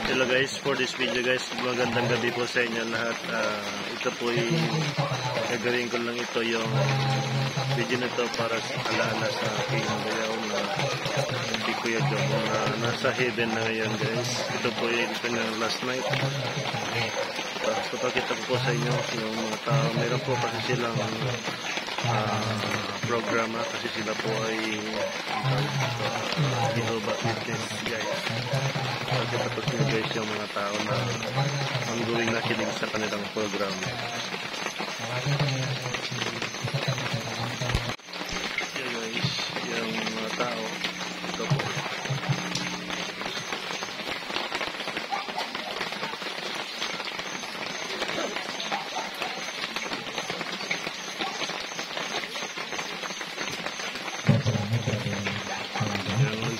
Hello guys, for this video guys, magandang gabi po sa inyo lahat. Ito po yung gagawin ko lang ito yung video na ito para sa alaala sa aking bayaw na hindi Kuya Jom na nasa heaven na ngayon guys. Ito po yung kanyang last night. Papakita ko po sa inyo yung mga tao. Meron po kasi silang programa kasi sila po ay Jehovah Witness guys. Kasi tapos nyo guys yung mga tao na ang gawing nakinig sa kanilang programa. Yan guys, yung mga tao ito po.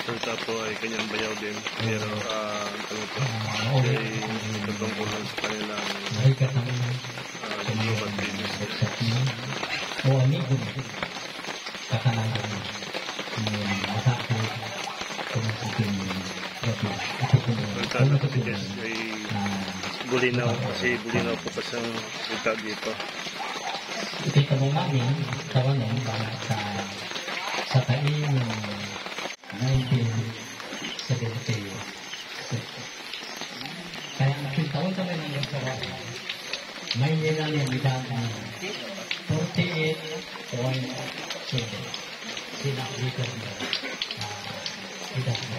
Ito po ay kanyang bayaw din, pero ay katungkulan sa kanilang Jehovah Witness. Pagkala kasi guys ay bulinaw, kasi bulinaw po kasi ang ito dito. Ito yung namin kawan sa kain 1970. Kaya nakita ko naman yung kawan. May nila yung edad na 48.7. Sila dito na edad na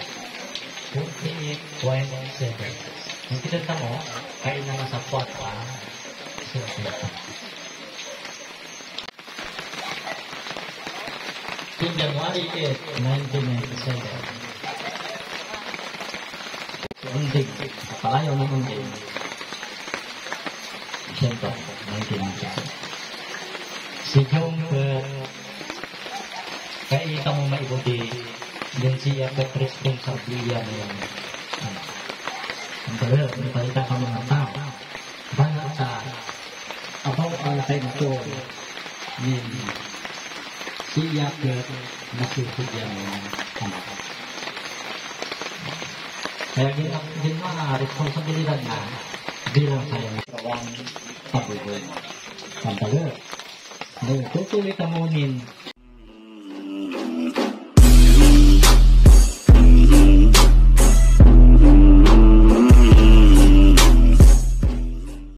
48.7. Yung kita mo, kain naman sa pot pa. In January 8, 1997, undig, palayaw ng undig, siyempre, 1997. Si Jong, kaya ito mo maibuti, din siya responsabiliya na yun. Ang dalawa, pinapalita ka mga tao, bala sa abaw ang tayo ito, siya nasisigyan ng anak. Kaya ginawa responsibilidad na bilang saya ng pagbubuhay. Pagbaga, tutuloy tamunin